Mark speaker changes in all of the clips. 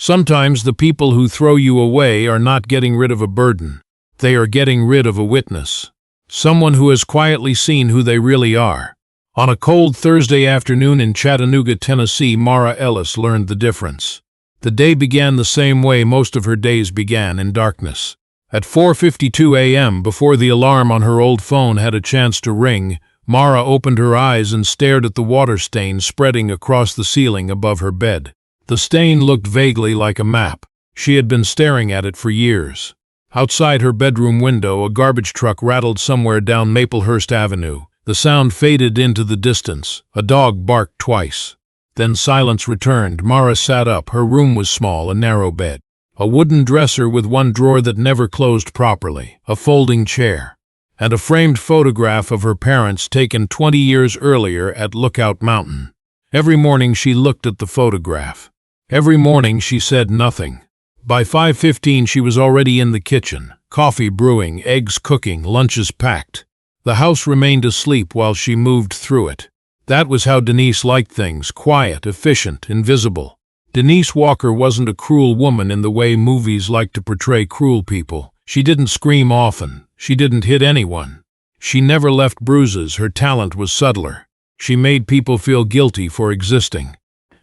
Speaker 1: Sometimes the people who throw you away are not getting rid of a burden. They are getting rid of a witness. Someone who has quietly seen who they really are. On a cold Thursday afternoon in Chattanooga, Tennessee, Mara Ellis learned the difference. The day began the same way most of her days began, in darkness. At 4:52 a.m., before the alarm on her old phone had a chance to ring, Mara opened her eyes and stared at the water stain spreading across the ceiling above her bed. The stain looked vaguely like a map. She had been staring at it for years. Outside her bedroom window, a garbage truck rattled somewhere down Maplehurst Avenue. The sound faded into the distance. A dog barked twice. Then silence returned. Mara sat up. Her room was small, a narrow bed. A wooden dresser with one drawer that never closed properly. A folding chair. And a framed photograph of her parents taken 20 years earlier at Lookout Mountain. Every morning she looked at the photograph. Every morning she said nothing. By 5:15 she was already in the kitchen. Coffee brewing, eggs cooking, lunches packed. The house remained asleep while she moved through it. That was how Denise liked things, quiet, efficient, invisible. Denise Walker wasn't a cruel woman in the way movies like to portray cruel people. She didn't scream often. She didn't hit anyone. She never left bruises. Her talent was subtler. She made people feel guilty for existing.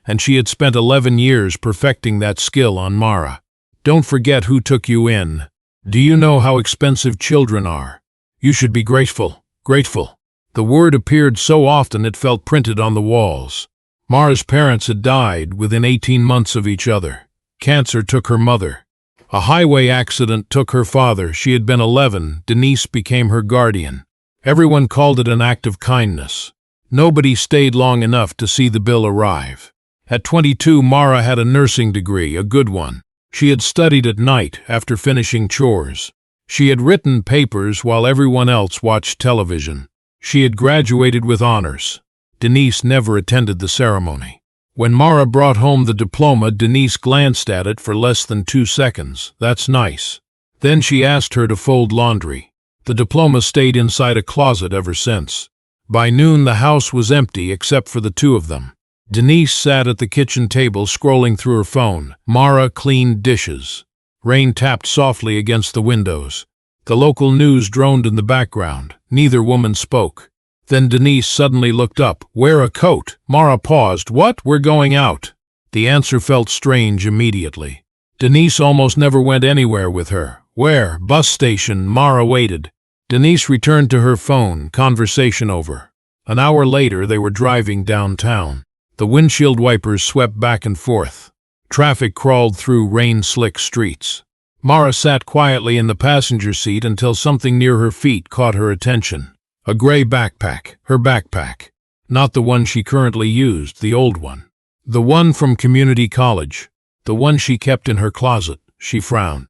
Speaker 1: And she had spent 11 years perfecting that skill on Mara. Don't forget who took you in. Do you know how expensive children are? You should be grateful. Grateful. The word appeared so often it felt printed on the walls. Mara's parents had died within 18 months of each other. Cancer took her mother. A highway accident took her father. She had been 11. Denise became her guardian. Everyone called it an act of kindness. Nobody stayed long enough to see the bill arrive. At 22, Mara had a nursing degree, a good one. She had studied at night after finishing chores. She had written papers while everyone else watched television. She had graduated with honors. Denise never attended the ceremony. When Mara brought home the diploma, Denise glanced at it for less than 2 seconds. That's nice. Then she asked her to fold laundry. The diploma stayed inside a closet ever since. By noon, the house was empty except for the two of them. Denise sat at the kitchen table scrolling through her phone. Mara cleaned dishes. Rain tapped softly against the windows. The local news droned in the background. Neither woman spoke. Then Denise suddenly looked up. Wear a coat. Mara paused. What? We're going out. The answer felt strange immediately. Denise almost never went anywhere with her. Where? Bus station. Mara waited. Denise returned to her phone. Conversation over. An hour later, they were driving downtown. The windshield wipers swept back and forth. Traffic crawled through rain-slick streets. Mara sat quietly in the passenger seat until something near her feet caught her attention. A gray backpack, her backpack. Not the one she currently used, the old one. The one from community college. The one she kept in her closet. She frowned.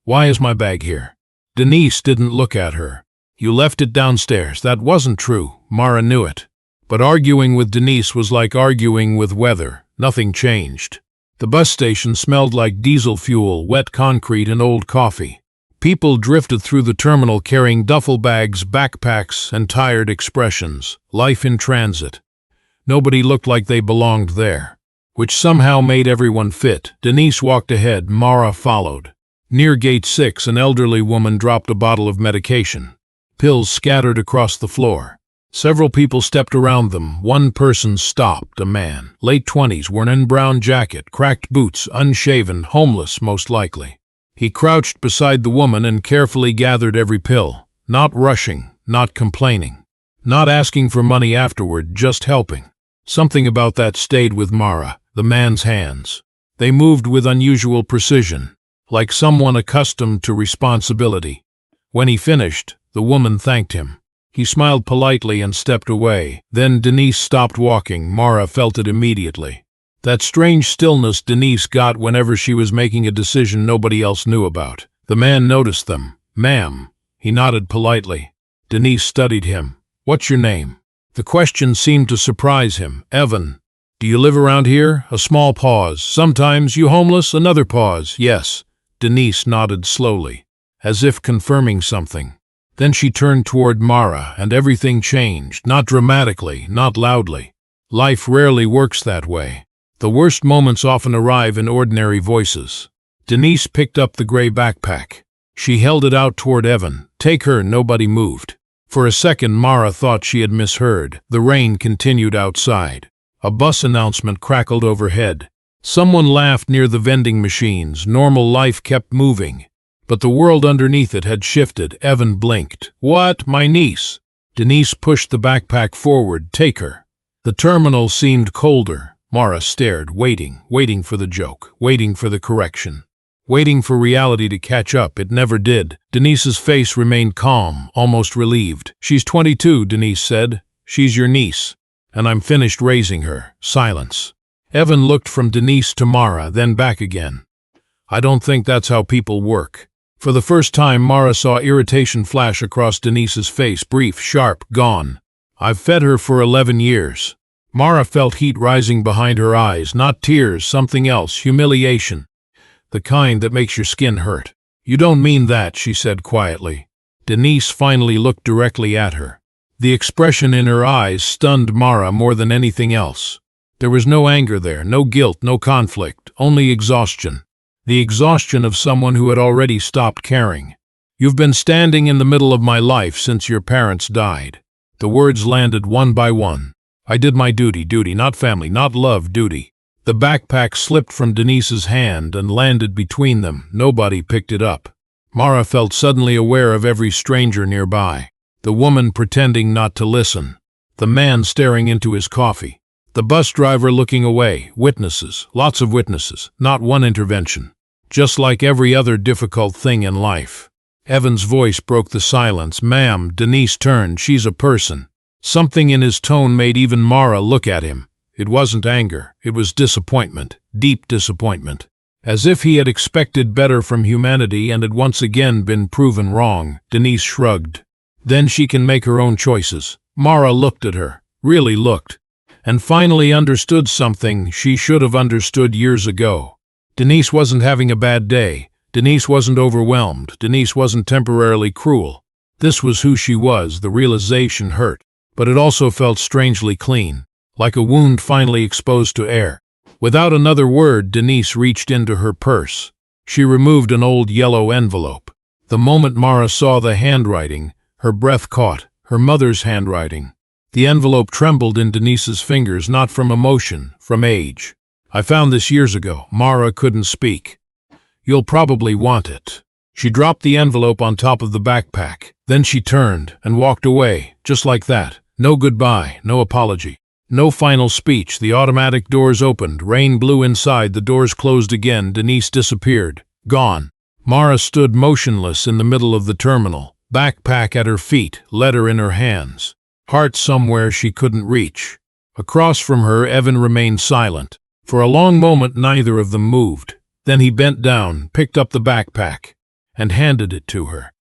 Speaker 1: Why is my bag here? Denise didn't look at her. You left it downstairs. That wasn't true. Mara knew it. But arguing with Denise was like arguing with weather. Nothing changed. The bus station smelled like diesel fuel, wet concrete, and old coffee. People drifted through the terminal carrying duffel bags, backpacks, and tired expressions. Life in transit. Nobody looked like they belonged there, which somehow made everyone fit. Denise walked ahead. Mara followed. Near gate 6, an elderly woman dropped a bottle of medication. Pills scattered across the floor. Several people stepped around them. One person stopped, a man, late 20s, wearing a brown jacket, cracked boots, unshaven, homeless most likely. He crouched beside the woman and carefully gathered every pill, not rushing, not complaining, not asking for money afterward, just helping. Something about that stayed with Mara, the man's hands. They moved with unusual precision, like someone accustomed to responsibility. When he finished, the woman thanked him. He smiled politely and stepped away. Then Denise stopped walking. Mara felt it immediately. That strange stillness Denise got whenever she was making a decision nobody else knew about. The man noticed them. Ma'am. He nodded politely. Denise studied him. What's your name? The question seemed to surprise him. Evan. Do you live around here? A small pause. Sometimes you homeless? Another pause. Yes. Denise nodded slowly, as if confirming something. Then she turned toward Mara, and everything changed, not dramatically, not loudly. Life rarely works that way. The worst moments often arrive in ordinary voices. Denise picked up the gray backpack. She held it out toward Evan. "Take her." Nobody moved. For a second, Mara thought she had misheard. The rain continued outside. A bus announcement crackled overhead. Someone laughed near the vending machines. Normal life kept moving. But the world underneath it had shifted. Evan blinked. "What? My niece?" Denise pushed the backpack forward. "Take her." The terminal seemed colder. Mara stared, waiting for the joke, waiting for the correction, waiting for reality to catch up. It never did. Denise's face remained calm, almost relieved. "She's 22, Denise said. "She's your niece, and I'm finished raising her." Silence. Evan looked from Denise to Mara, then back again. "I don't think that's how people work." For the first time, Mara saw irritation flash across Denise's face, brief, sharp, gone. "I've fed her for 11 years. Mara felt heat rising behind her eyes, not tears, something else, humiliation. The kind that makes your skin hurt. "You don't mean that," she said quietly. Denise finally looked directly at her. The expression in her eyes stunned Mara more than anything else. There was no anger there, no guilt, no conflict, only exhaustion. The exhaustion of someone who had already stopped caring. "You've been standing in the middle of my life since your parents died." The words landed one by one. "I did my duty, not family, not love, duty." The backpack slipped from Denise's hand and landed between them. Nobody picked it up. Mara felt suddenly aware of every stranger nearby. The woman pretending not to listen. The man staring into his coffee. The bus driver looking away. Witnesses, lots of witnesses, not one intervention. Just like every other difficult thing in life. Evan's voice broke the silence. "Ma'am." Denise turned. "She's a person." Something in his tone made even Mara look at him. It wasn't anger. It was disappointment, deep disappointment. As if he had expected better from humanity and had once again been proven wrong. Denise shrugged. "Then she can make her own choices." Mara looked at her, really looked, and finally understood something she should have understood years ago. Denise wasn't having a bad day. Denise wasn't overwhelmed. Denise wasn't temporarily cruel. This was who she was. The realization hurt, but it also felt strangely clean, like a wound finally exposed to air. Without another word, Denise reached into her purse. She removed an old yellow envelope. The moment Mara saw the handwriting, her breath caught. Her mother's handwriting. The envelope trembled in Denise's fingers, not from emotion, from age. "I found this years ago." Mara couldn't speak. "You'll probably want it." She dropped the envelope on top of the backpack. Then she turned and walked away, just like that. No goodbye, no apology, no final speech. The automatic doors opened. Rain blew inside. The doors closed again. Denise disappeared. Gone. Mara stood motionless in the middle of the terminal. Backpack at her feet, letter in her hands. Heart somewhere she couldn't reach. Across from her, Evan remained silent. For a long moment, neither of them moved. Then he bent down, picked up the backpack, and handed it to her.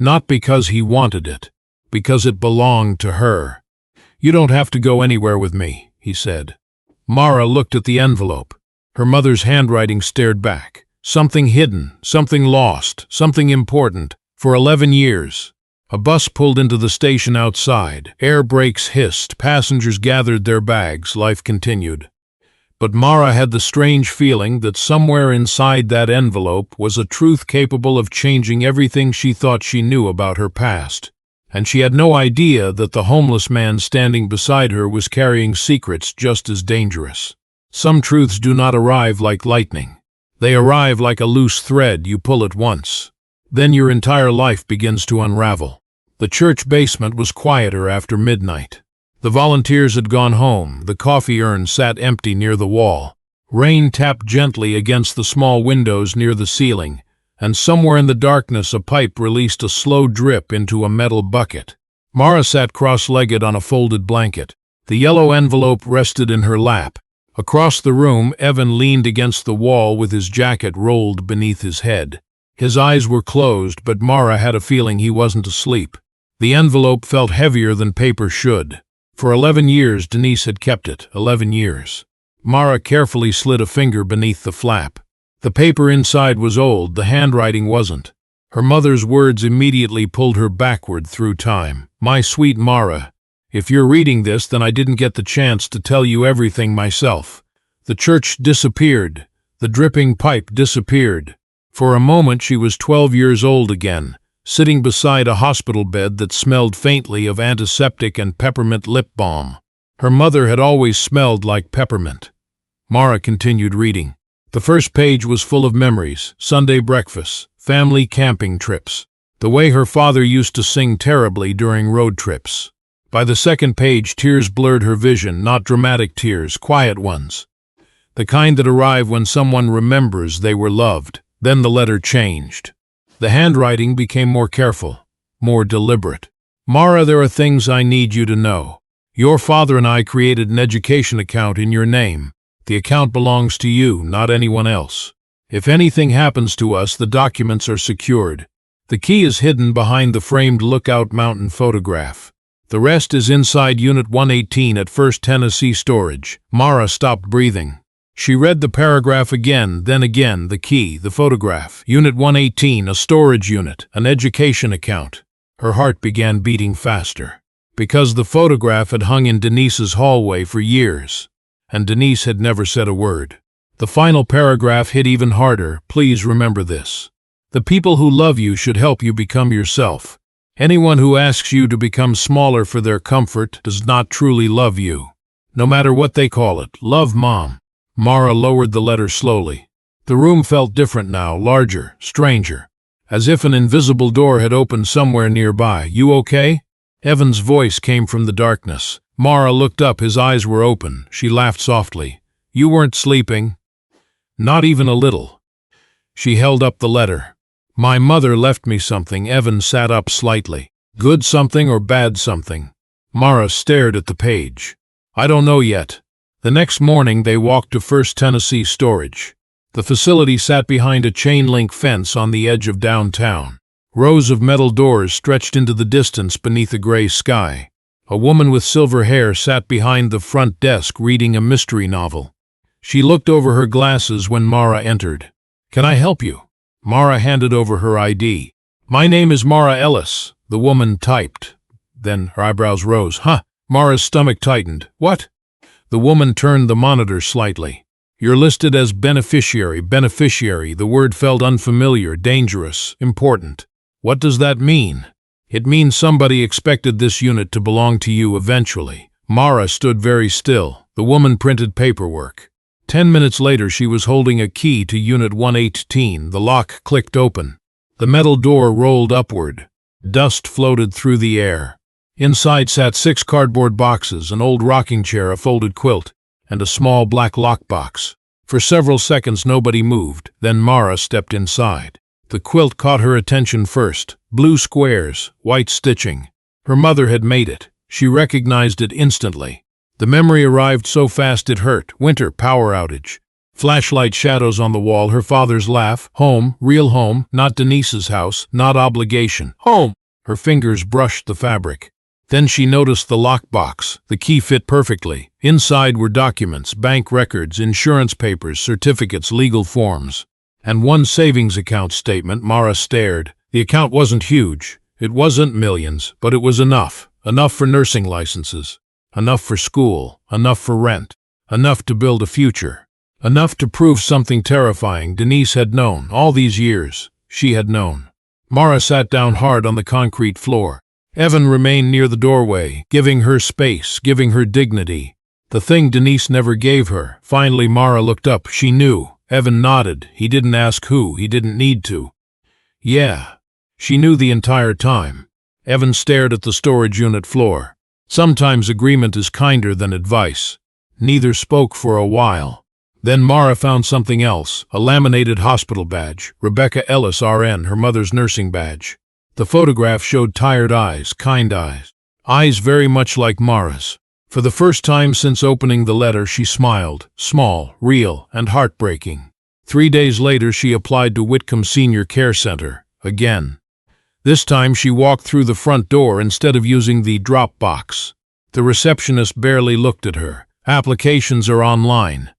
Speaker 1: Not because he wanted it, because it belonged to her. "You don't have to go anywhere with me," he said. Mara looked at the envelope. Her mother's handwriting stared back. Something hidden, something lost, something important. For 11 years. A bus pulled into the station outside. Air brakes hissed. Passengers gathered their bags. Life continued. But Mara had the strange feeling that somewhere inside that envelope was a truth capable of changing everything she thought she knew about her past. And she had no idea that the homeless man standing beside her was carrying secrets just as dangerous. Some truths do not arrive like lightning. They arrive like a loose thread you pull at once. Then your entire life begins to unravel. The church basement was quieter after midnight. The volunteers had gone home. The coffee urn sat empty near the wall. Rain tapped gently against the small windows near the ceiling, and somewhere in the darkness a pipe released a slow drip into a metal bucket. Mara sat cross-legged on a folded blanket. The yellow envelope rested in her lap. Across the room, Evan leaned against the wall with his jacket rolled beneath his head. His eyes were closed, but Mara had a feeling he wasn't asleep. The envelope felt heavier than paper should. For 11 years, Denise had kept it. 11 years. Mara carefully slid a finger beneath the flap. The paper inside was old, the handwriting wasn't. Her mother's words immediately pulled her backward through time. "My sweet Mara, if you're reading this, then I didn't get the chance to tell you everything myself. The church disappeared. The dripping pipe disappeared. For a moment she was 12 years old again, sitting beside a hospital bed that smelled faintly of antiseptic and peppermint lip balm. Her mother had always smelled like peppermint. Mara continued reading. The first page was full of memories, Sunday breakfasts, family camping trips, the way her father used to sing terribly during road trips. By the second page, tears blurred her vision, not dramatic tears, quiet ones. The kind that arrive when someone remembers they were loved. Then the letter changed. The handwriting became more careful, more deliberate. Mara, there are things I need you to know. Your father and I created an education account in your name. The account belongs to you, not anyone else. If anything happens to us, the documents are secured. The key is hidden behind the framed Lookout Mountain photograph. The rest is inside Unit 118 at 1st Tennessee Storage. Mara stopped breathing. She read the paragraph again, then again, the key, the photograph. Unit 118, a storage unit, an education account. Her heart began beating faster. Because the photograph had hung in Denise's hallway for years, and Denise had never said a word. The final paragraph hit even harder. Please remember this. The people who love you should help you become yourself. Anyone who asks you to become smaller for their comfort does not truly love you. No matter what they call it, love, Mom. Mara lowered the letter slowly. The room felt different now, larger, stranger, as if an invisible door had opened somewhere nearby. You okay? Evan's voice came from the darkness. Mara looked up, his eyes were open. She laughed softly. You weren't sleeping? Not even a little. She held up the letter. My mother left me something. Evan sat up slightly. Good something or bad something? Mara stared at the page. I don't know yet. The next morning they walked to 1st Tennessee Storage. The facility sat behind a chain-link fence on the edge of downtown. Rows of metal doors stretched into the distance beneath a gray sky. A woman with silver hair sat behind the front desk reading a mystery novel. She looked over her glasses when Mara entered. Can I help you? Mara handed over her ID. My name is Mara Ellis, the woman typed. Then her eyebrows rose. Huh? Mara's stomach tightened. What? The woman turned the monitor slightly. You're listed as beneficiary. Beneficiary. The word felt unfamiliar, dangerous, important. What does that mean? It means somebody expected this unit to belong to you eventually. Mara stood very still. The woman printed paperwork. 10 minutes later, she was holding a key to Unit 118. The lock clicked open. The metal door rolled upward. Dust floated through the air. Inside sat 6 cardboard boxes, an old rocking chair, a folded quilt, and a small black lockbox. For several seconds nobody moved, then Mara stepped inside. The quilt caught her attention first. Blue squares, white stitching. Her mother had made it. She recognized it instantly. The memory arrived so fast it hurt. Winter, power outage. Flashlight shadows on the wall, her father's laugh. Home, real home, not Denise's house, not obligation. Home! Her fingers brushed the fabric. Then she noticed the lockbox. The key fit perfectly. Inside were documents, bank records, insurance papers, certificates, legal forms, and one savings account statement. Mara stared. The account wasn't huge. It wasn't millions, but it was enough. Enough for nursing licenses. Enough for school. Enough for rent. Enough to build a future. Enough to prove something terrifying. Denise had known. All these years, she had known. Mara sat down hard on the concrete floor. Evan remained near the doorway, giving her space, giving her dignity. The thing Denise never gave her. Finally, Mara looked up. She knew. Evan nodded. He didn't ask who. He didn't need to. Yeah. She knew the entire time. Evan stared at the storage unit floor. Sometimes agreement is kinder than advice. Neither spoke for a while. Then Mara found something else, a laminated hospital badge. Rebecca Ellis, RN, her mother's nursing badge. The photograph showed tired eyes, kind eyes. Eyes very much like Mara's. For the first time since opening the letter, she smiled, small, real, and heartbreaking. 3 days later, she applied to Whitcomb Senior Care Center, again. This time she walked through the front door instead of using the drop box. The receptionist barely looked at her. Applications are online.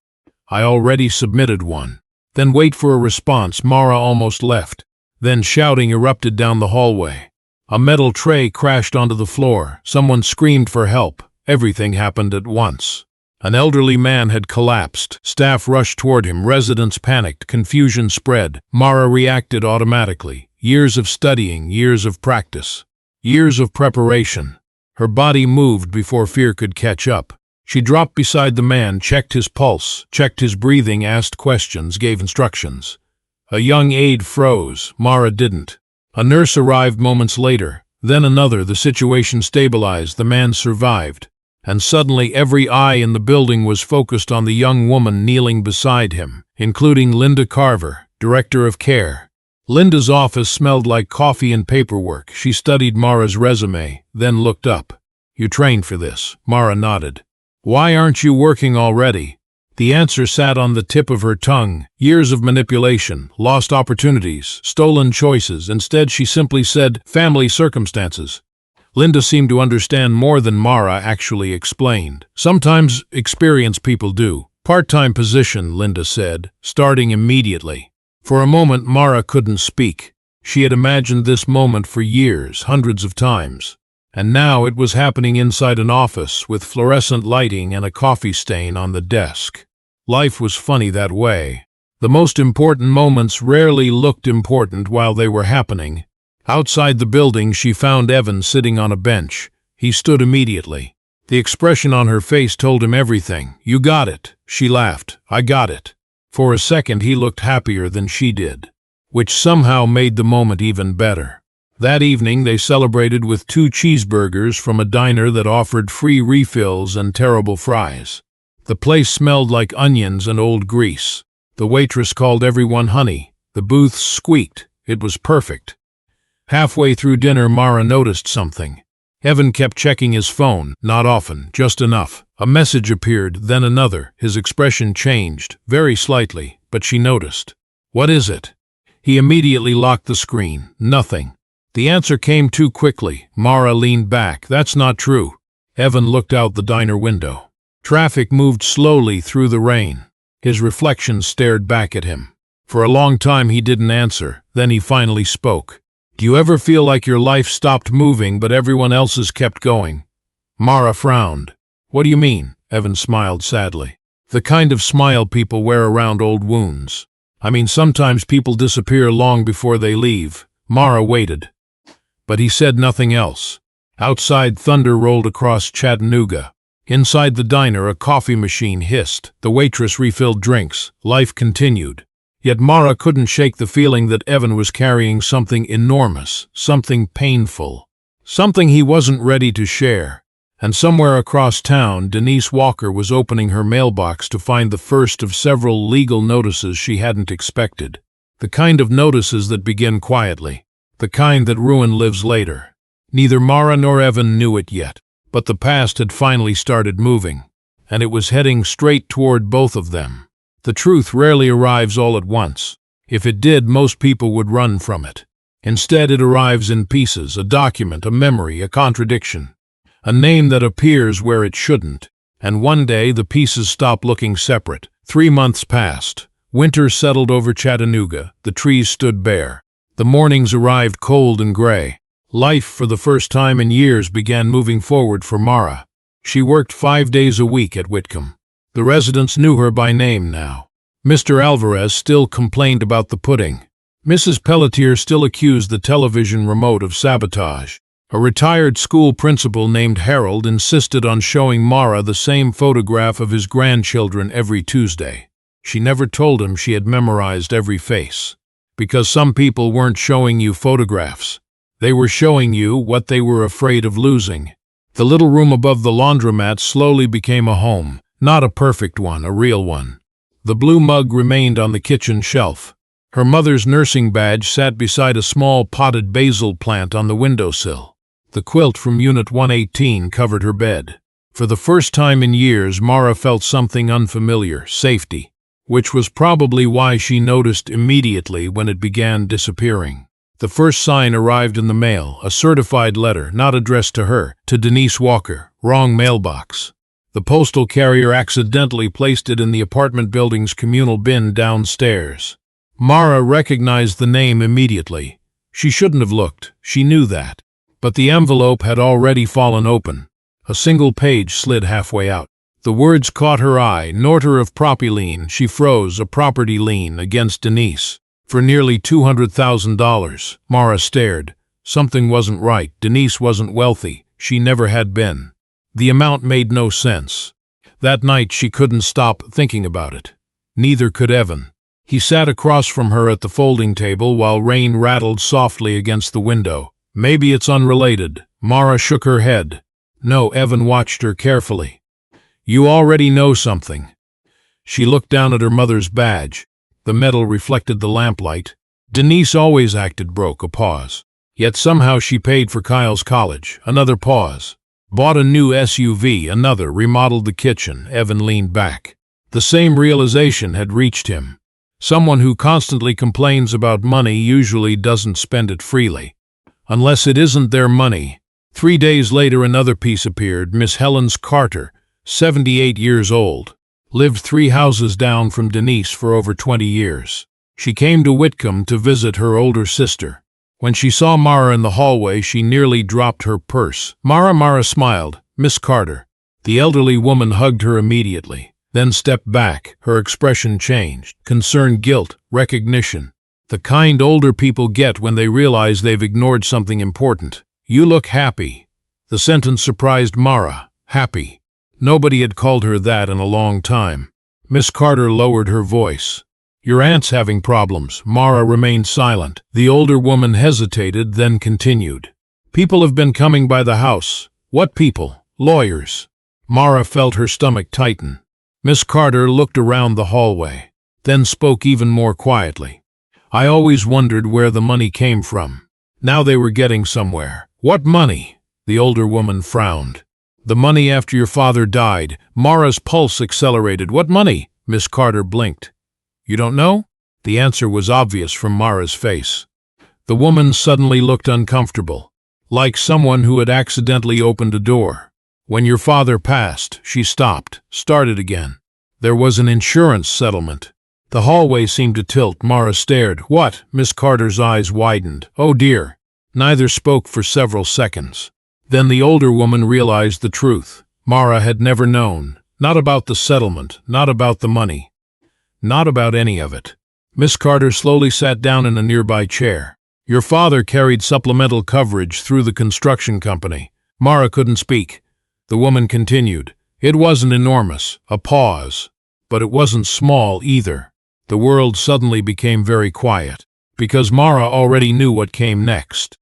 Speaker 1: I already submitted one. Then wait for a response. Mara almost left. Then shouting erupted down the hallway. A metal tray crashed onto the floor. Someone screamed for help. Everything happened at once. An elderly man had collapsed. Staff rushed toward him. Residents panicked. Confusion spread. Mara reacted automatically. Years of studying, years of practice, years of preparation. Her body moved before fear could catch up. She dropped beside the man, checked his pulse, checked his breathing, asked questions, gave instructions. A young aide froze. Mara didn't. A nurse arrived moments later. Then another. The situation stabilized. The man survived. And suddenly every eye in the building was focused on the young woman kneeling beside him, including Linda Carver, director of care. Linda's office smelled like coffee and paperwork. She studied Mara's resume, then looked up. "You trained for this." Mara nodded. "Why aren't you working already?" The answer sat on the tip of her tongue. Years of manipulation, lost opportunities, stolen choices. Instead, she simply said, "Family circumstances." Linda seemed to understand more than Mara actually explained. "Sometimes experienced people do." "Part-time position," Linda said, starting immediately. For a moment, Mara couldn't speak. She had imagined this moment for years, hundreds of times. And now it was happening inside an office with fluorescent lighting and a coffee stain on the desk. Life was funny that way. The most important moments rarely looked important while they were happening. Outside the building, she found Evan sitting on a bench. He stood immediately. The expression on her face told him everything. "You got it." She laughed. "I got it." For a second, he looked happier than she did, which somehow made the moment even better. That evening, they celebrated with 2 cheeseburgers from a diner that offered free refills and terrible fries. The place smelled like onions and old grease. The waitress called everyone honey. The booths squeaked. It was perfect. Halfway through dinner, Mara noticed something. Evan kept checking his phone, not often, just enough. A message appeared, then another. His expression changed, very slightly, but she noticed. "What is it?" He immediately locked the screen. "Nothing." The answer came too quickly. Mara leaned back. "That's not true." Evan looked out the diner window. Traffic moved slowly through the rain. His reflection stared back at him. For a long time he didn't answer. Then he finally spoke. "Do you ever feel like your life stopped moving but everyone else's kept going?" Mara frowned. "What do you mean?" Evan smiled sadly. "The kind of smile people wear around old wounds. I mean, sometimes people disappear long before they leave." Mara waited. But he said nothing else. Outside, thunder rolled across Chattanooga. Inside the diner, a coffee machine hissed. The waitress refilled drinks. Life continued. Yet Mara couldn't shake the feeling that Evan was carrying something enormous, something painful, something he wasn't ready to share. And somewhere across town, Denise Walker was opening her mailbox to find the first of several legal notices she hadn't expected. The kind of notices that begin quietly. The kind that ruin lives later. Neither Mara nor Evan knew it yet, but the past had finally started moving, and it was heading straight toward both of them. The truth rarely arrives all at once. If it did, most people would run from it. Instead, it arrives in pieces, a document, a memory, a contradiction, a name that appears where it shouldn't. And one day, the pieces stop looking separate. 3 months passed. Winter settled over Chattanooga. The trees stood bare. The mornings arrived cold and gray. Life, for the first time in years, began moving forward for Mara. She worked 5 days a week at Whitcomb. The residents knew her by name now. Mr. Alvarez still complained about the pudding. Mrs. Pelletier still accused the television remote of sabotage. A retired school principal named Harold insisted on showing Mara the same photograph of his grandchildren every Tuesday. She never told him she had memorized every face. Because some people weren't showing you photographs. They were showing you what they were afraid of losing. The little room above the laundromat slowly became a home. Not a perfect one, a real one. The blue mug remained on the kitchen shelf. Her mother's nursing badge sat beside a small potted basil plant on the windowsill. The quilt from Unit 118 covered her bed. For the first time in years, Mara felt something unfamiliar, safety, which was probably why she noticed immediately when it began disappearing. The first sign arrived in the mail, a certified letter, not addressed to her, to Denise Walker, wrong mailbox. The postal carrier accidentally placed it in the apartment building's communal bin downstairs. Mara recognized the name immediately. She shouldn't have looked, she knew that. But the envelope had already fallen open. A single page slid halfway out. The words caught her eye. Norter of propylene. She froze. A property lien against Denise for nearly $200,000. Mara stared. Something wasn't right. Denise wasn't wealthy. She never had been. The amount made no sense. That night she couldn't stop thinking about it. Neither could Evan. He sat across from her at the folding table while rain rattled softly against the window. Maybe it's unrelated. Mara shook her head. No, Evan watched her carefully. You already know something. She looked down at her mother's badge. The metal reflected the lamplight. Denise always acted broke. A pause. Yet somehow she paid for Kyle's college. Another pause. Bought a new SUV. Another. Remodeled the kitchen. Evan leaned back. The same realization had reached him. Someone who constantly complains about money usually doesn't spend it freely. Unless it isn't their money. 3 days later another piece appeared. Miss Helens Carter, 78 years old. Lived 3 houses down from Denise for over 20 years. She came to Whitcomb to visit her older sister. When she saw Mara in the hallway, she nearly dropped her purse. Mara smiled. Miss Carter. The elderly woman hugged her immediately, then stepped back. Her expression changed. Concern, guilt, recognition. The kind older people get when they realize they've ignored something important. You look happy. The sentence surprised Mara. Happy. Nobody had called her that in a long time. Miss Carter lowered her voice. Your aunt's having problems. Mara remained silent. The older woman hesitated, then continued. People have been coming by the house. What people? Lawyers. Mara felt her stomach tighten. Miss Carter looked around the hallway, then spoke even more quietly. I always wondered where the money came from. Now they were getting somewhere. What money? The older woman frowned. The money after your father died. Mara's pulse accelerated. What money? Miss Carter blinked. You don't know? The answer was obvious from Mara's face. The woman suddenly looked uncomfortable, like someone who had accidentally opened a door. When your father passed, she stopped, started again. There was an insurance settlement. The hallway seemed to tilt. Mara stared. What? Miss Carter's eyes widened. Oh dear. Neither spoke for several seconds. Then the older woman realized the truth. Mara had never known. Not about the settlement, not about the money. Not about any of it. Miss Carter slowly sat down in a nearby chair. Your father carried supplemental coverage through the construction company. Mara couldn't speak. The woman continued. It wasn't enormous. A pause. But it wasn't small either. The world suddenly became very quiet, because Mara already knew what came next.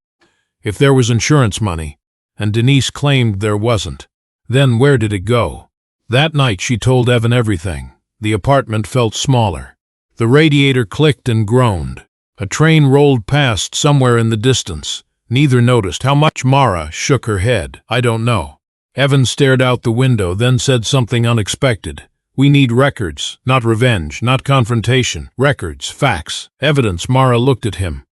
Speaker 1: If there was insurance money, and Denise claimed there wasn't, then where did it go? That night she told Evan everything. The apartment felt smaller. The radiator clicked and groaned. A train rolled past somewhere in the distance. Neither noticed how much. Mara shook her head. I don't know. Evan stared out the window, then said something unexpected. We need records, not revenge, not confrontation. Records, facts, evidence. Mara looked at him.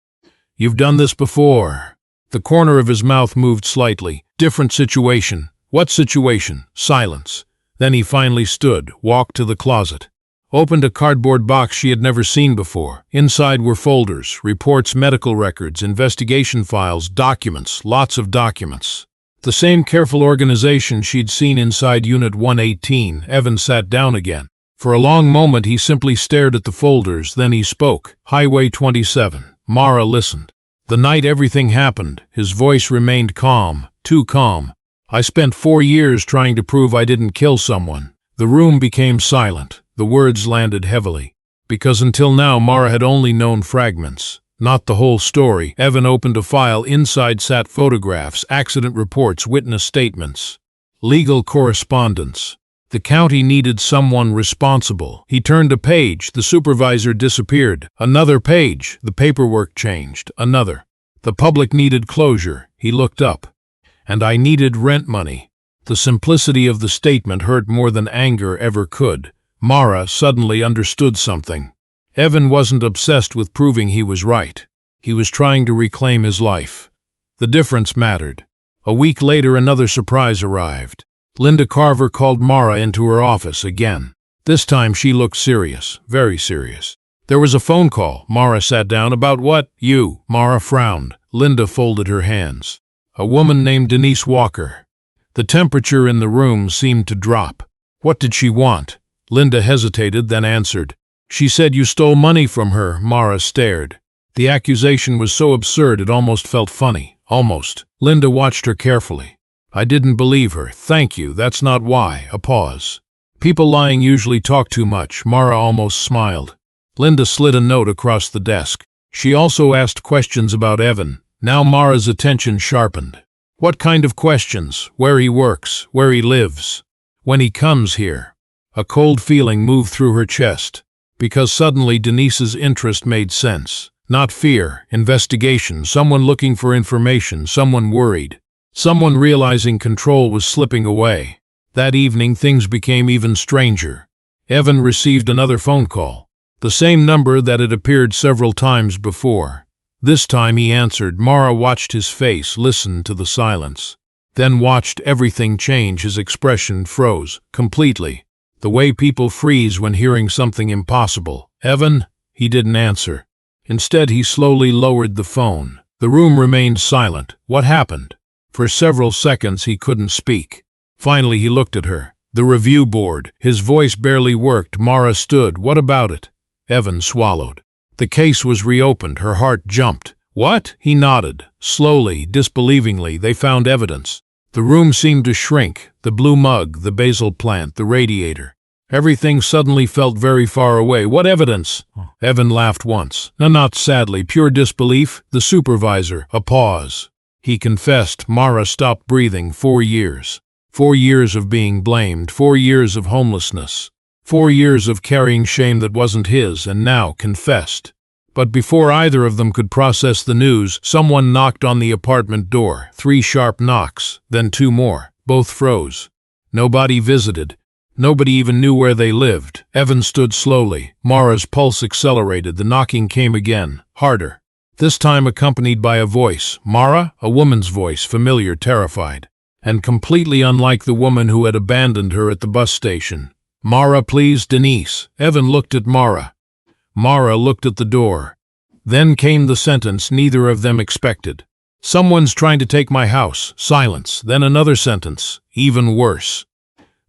Speaker 1: You've done this before. The corner of his mouth moved slightly. Different situation. What situation? Silence. Then he finally stood, walked to the closet, opened a cardboard box she had never seen before. Inside were folders, reports, medical records, investigation files, documents, lots of documents. The same careful organization she'd seen inside Unit 118. Evan sat down again. For a long moment he simply stared at the folders, then he spoke. Highway 27. Mara listened. The night everything happened, his voice remained calm, too calm. I spent 4 years trying to prove I didn't kill someone. The room became silent. The words landed heavily. Because until now Mara had only known fragments, not the whole story. Evan opened a file. Inside sat photographs, accident reports, witness statements, legal correspondence. The county needed someone responsible. He turned a page. The supervisor disappeared. Another page. The paperwork changed. Another. The public needed closure. He looked up. And I needed rent money. The simplicity of the statement hurt more than anger ever could. Mara suddenly understood something. Evan wasn't obsessed with proving he was right. He was trying to reclaim his life. The difference mattered. A week later, another surprise arrived. Linda Carver called Mara into her office again. This time she looked serious, very serious. There was a phone call. Mara sat down. About what? You. Mara frowned. Linda folded her hands. A woman named Denise Walker. The temperature in the room seemed to drop. What did she want? Linda hesitated, then answered. She said you stole money from her. Mara stared. The accusation was so absurd it almost felt funny. Almost. Linda watched her carefully. I didn't believe her. Thank you, that's not why. A pause. People lying usually talk too much. Mara almost smiled. Linda slid a note across the desk. She also asked questions about Evan. Now Mara's attention sharpened. What kind of questions? Where he works, where he lives, when he comes here. A cold feeling moved through her chest, because suddenly Denise's interest made sense. Not fear, investigation, someone looking for information, someone worried, someone realizing control was slipping away. That evening things became even stranger. Evan received another phone call, the same number that had appeared several times before. This time he answered. Mara watched his face, listened to the silence, then watched everything change. His expression froze, completely, the way people freeze when hearing something impossible. Evan? He didn't answer. Instead, he slowly lowered the phone. The room remained silent. What happened? For several seconds he couldn't speak. Finally he looked at her. The review board. His voice barely worked. Mara stood. What about it? Evan swallowed. The case was reopened. Her heart jumped. What? He nodded. Slowly, disbelievingly, they found evidence. The room seemed to shrink. The blue mug, the basil plant, the radiator. Everything suddenly felt very far away. What evidence? Evan laughed once. No, not sadly, pure disbelief. The supervisor. A pause. He confessed. Mara stopped breathing. 4 years. 4 years of being blamed. 4 years of homelessness. 4 years of carrying shame that wasn't his, and now confessed. But before either of them could process the news, someone knocked on the apartment door. 3 sharp knocks, then 2 more. Both froze. Nobody visited. Nobody even knew where they lived. Evan stood slowly. Mara's pulse accelerated. The knocking came again, harder. This time accompanied by a voice. Mara? A woman's voice, familiar, terrified, and completely unlike the woman who had abandoned her at the bus station. Mara, please, Denise. Evan looked at Mara. Mara looked at the door. Then came the sentence neither of them expected. Someone's trying to take my house. Silence. Then another sentence. Even worse.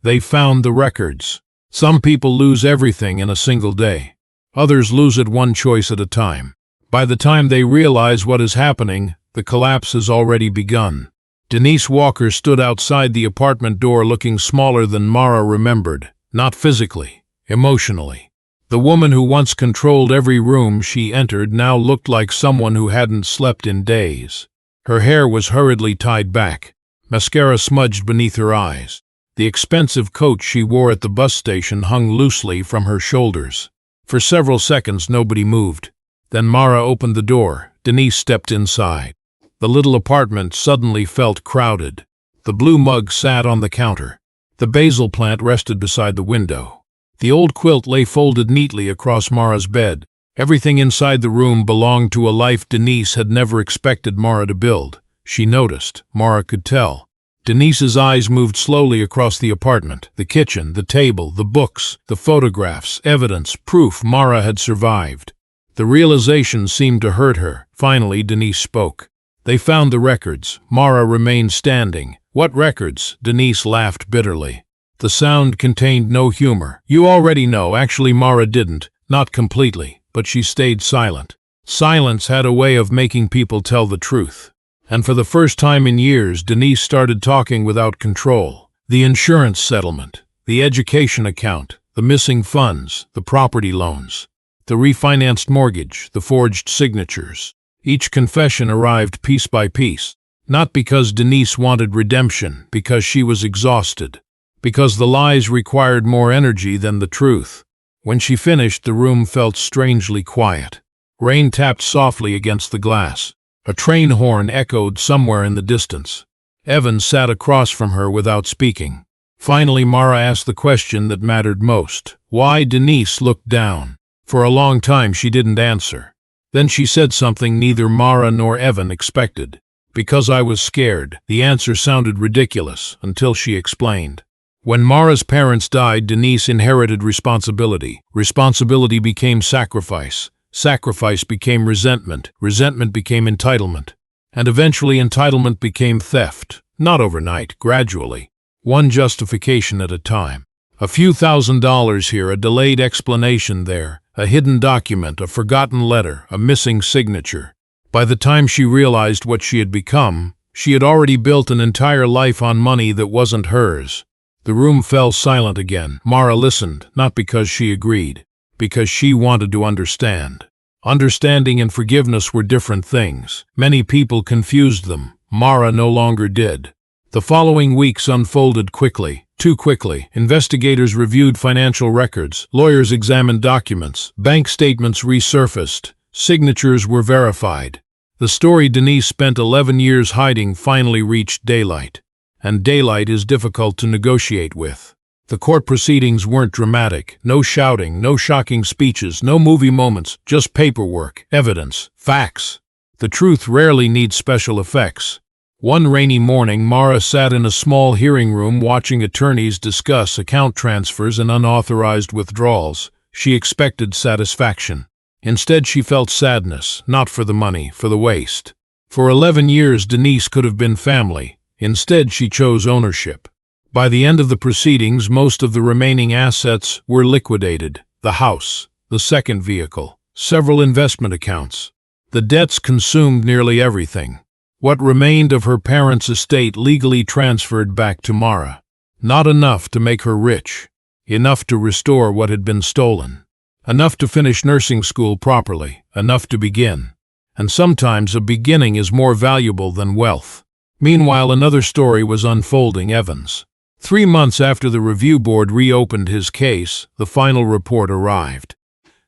Speaker 1: They found the records. Some people lose everything in a single day. Others lose it one choice at a time. By the time they realize what is happening, the collapse has already begun. Denise Walker stood outside the apartment door looking smaller than Mara remembered. Not physically, emotionally. The woman who once controlled every room she entered now looked like someone who hadn't slept in days. Her hair was hurriedly tied back, mascara smudged beneath her eyes. The expensive coat she wore at the bus station hung loosely from her shoulders. For several seconds nobody moved. Then Mara opened the door. Denise stepped inside. The little apartment suddenly felt crowded. The blue mug sat on the counter. The basil plant rested beside the window. The old quilt lay folded neatly across Mara's bed. Everything inside the room belonged to a life Denise had never expected Mara to build. She noticed. Mara could tell. Denise's eyes moved slowly across the apartment. The kitchen, the table, the books, the photographs, evidence, proof Mara had survived. The realization seemed to hurt her. Finally, Denise spoke. They found the records. Mara remained standing. What records? Denise laughed bitterly. The sound contained no humor. You already know. Actually, Mara didn't. Not completely, but she stayed silent. Silence had a way of making people tell the truth. And for the first time in years, Denise started talking without control. The insurance settlement, the education account, the missing funds, the property loans, the refinanced mortgage, the forged signatures. Each confession arrived piece by piece. Not because Denise wanted redemption, because she was exhausted. Because the lies required more energy than the truth. When she finished, the room felt strangely quiet. Rain tapped softly against the glass. A train horn echoed somewhere in the distance. Evan sat across from her without speaking. Finally, Mara asked the question that mattered most. Why? Denise looked down. For a long time she didn't answer. Then she said something neither Mara nor Evan expected. Because I was scared. The answer sounded ridiculous, until she explained. When Mara's parents died, Denise inherited responsibility. Responsibility became sacrifice. Sacrifice became resentment. Resentment became entitlement. And eventually entitlement became theft. Not overnight, gradually. One justification at a time. A few $1,000s here, a delayed explanation there, a hidden document, a forgotten letter, a missing signature. By the time she realized what she had become, she had already built an entire life on money that wasn't hers. The room fell silent again. Mara listened, not because she agreed, because she wanted to understand. Understanding and forgiveness were different things. Many people confused them. Mara no longer did. The following weeks unfolded quickly, too quickly. Investigators reviewed financial records, lawyers examined documents, bank statements resurfaced, signatures were verified. The story Denise spent 11 years hiding finally reached daylight. And daylight is difficult to negotiate with. The court proceedings weren't dramatic. No shouting, no shocking speeches, no movie moments, just paperwork, evidence, facts. The truth rarely needs special effects. One rainy morning, Mara sat in a small hearing room watching attorneys discuss account transfers and unauthorized withdrawals. She expected satisfaction. Instead, she felt sadness, not for the money, for the waste. For 11 years, Denise could have been family. Instead, she chose ownership. By the end of the proceedings, most of the remaining assets were liquidated. The house, the second vehicle, several investment accounts. The debts consumed nearly everything. What remained of her parents' estate legally transferred back to Mara. Not enough to make her rich. Enough to restore what had been stolen. Enough to finish nursing school properly. Enough to begin. And sometimes a beginning is more valuable than wealth. Meanwhile, another story was unfolding. Evans. 3 months after the review board reopened his case, the final report arrived.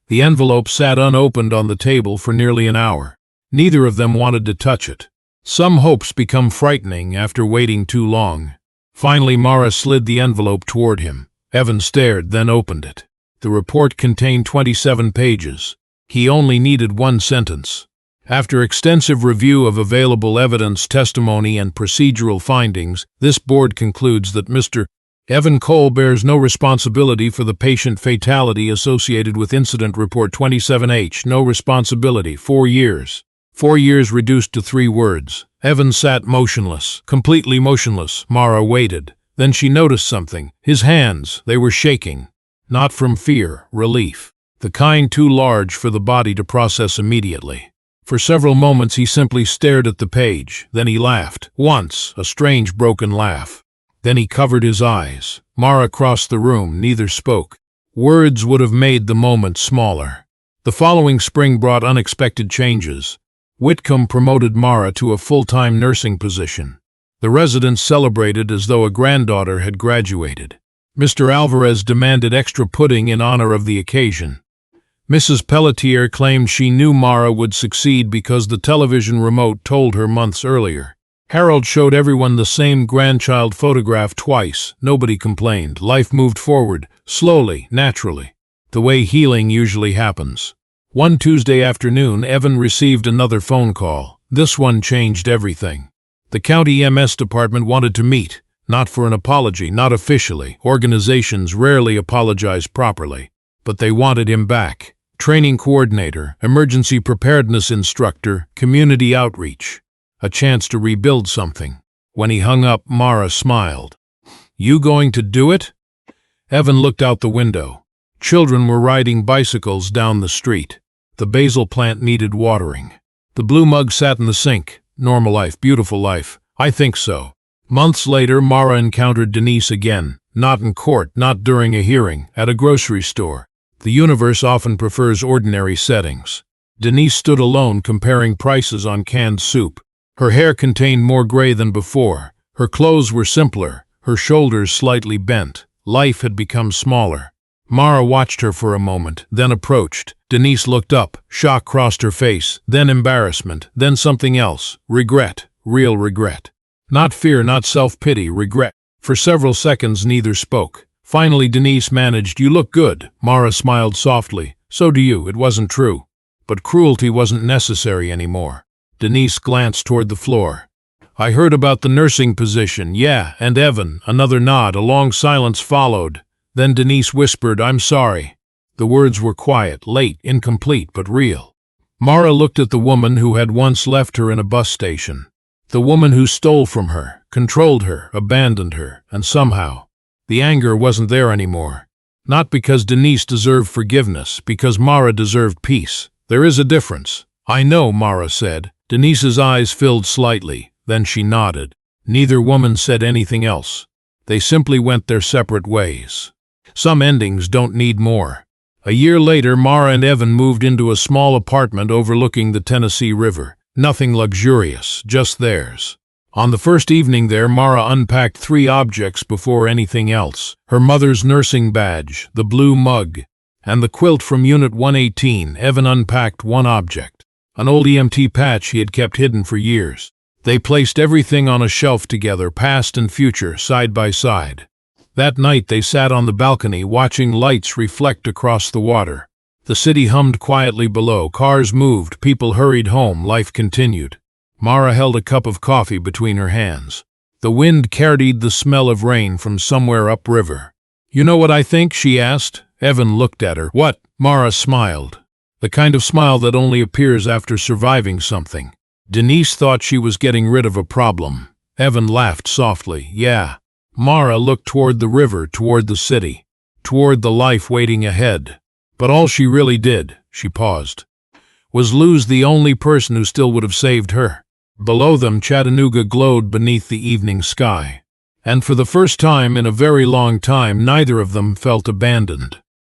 Speaker 1: The envelope sat unopened on the table for nearly an hour. Neither of them wanted to touch it. Some hopes become frightening after waiting too long. Finally, Mara slid the envelope toward him. Evans stared, then opened it. The report contained 27 pages. He only needed one sentence. After extensive review of available evidence, testimony, and procedural findings, this board concludes that Mr. Evan Cole bears no responsibility for the patient fatality associated with Incident Report 27H. No responsibility. 4 years. 4 years reduced to 3 words. Evan sat motionless, completely motionless. Mara waited. Then she noticed something. His hands, they were shaking. Not from fear, relief. The kind too large for the body to process immediately. For several moments he simply stared at the page. Then he laughed. Once, a strange broken laugh. Then he covered his eyes. Mara crossed the room. Neither spoke. Words would have made the moment smaller. The following spring brought unexpected changes. Whitcomb promoted Mara to a full-time nursing position. The residents celebrated as though a granddaughter had graduated. Mr. Alvarez demanded extra pudding in honor of the occasion. Mrs. Pelletier claimed she knew Mara would succeed because the television remote told her months earlier. Harold showed everyone the same grandchild photograph twice. Nobody complained. Life moved forward, slowly, naturally, the way healing usually happens. One Tuesday afternoon, Evan received another phone call. This one changed everything. The county MS department wanted to meet. Not for an apology, not officially. Organizations rarely apologize properly. But they wanted him back. Training coordinator, emergency preparedness instructor, community outreach. A chance to rebuild something. When he hung up, Mara smiled. You going to do it? Evan looked out the window. Children were riding bicycles down the street. The basil plant needed watering. The blue mug sat in the sink. Normal life, beautiful life. I think so. Months later, Mara encountered Denise again. Not in court, not during a hearing, at a grocery store. The universe often prefers ordinary settings. Denise stood alone comparing prices on canned soup. Her hair contained more gray than before. Her clothes were simpler, her shoulders slightly bent. Life had become smaller. Mara watched her for a moment, then approached. Denise looked up. Shock crossed her face, then embarrassment, then something else. Regret, real regret. Not fear, not self-pity, regret. For several seconds, neither spoke. Finally, Denise managed, You look good. Mara smiled softly. So do you. It wasn't true. But cruelty wasn't necessary anymore. Denise glanced toward the floor. I heard about the nursing position. Yeah, and Evan. Another nod. A long silence followed. Then Denise whispered, I'm sorry. The words were quiet, late, incomplete, but real. Mara looked at the woman who had once left her in a bus station. The woman who stole from her, controlled her, abandoned her, and somehow, The anger wasn't there anymore. Not because Denise deserved forgiveness, because Mara deserved peace. There is a difference. I know, Mara said. Denise's eyes filled slightly, then she nodded. Neither woman said anything else. They simply went their separate ways. Some endings don't need more. A year later, Mara and Evan moved into a small apartment overlooking the Tennessee River. Nothing luxurious, just theirs. On the first evening there, Mara unpacked 3 objects before anything else. Her mother's nursing badge, the blue mug, and the quilt from Unit 118. Evan unpacked 1 object, an old EMT patch he had kept hidden for years. They placed everything on a shelf together, past and future, side by side. That night they sat on the balcony, watching lights reflect across the water. The city hummed quietly below, cars moved, people hurried home, life continued. Mara held a cup of coffee between her hands. The wind carried the smell of rain from somewhere upriver. "You know what I think?" she asked. Evan looked at her. "What?" Mara smiled. The kind of smile that only appears after surviving something. Denise thought she was getting rid of a problem. Evan laughed softly. "Yeah." Mara looked toward the river, toward the city, toward the life waiting ahead. But all she really did, she paused, was lose the only person who still would have saved her. Below them, Chattanooga glowed beneath the evening sky. And for the first time in a very long time, neither of them felt abandoned.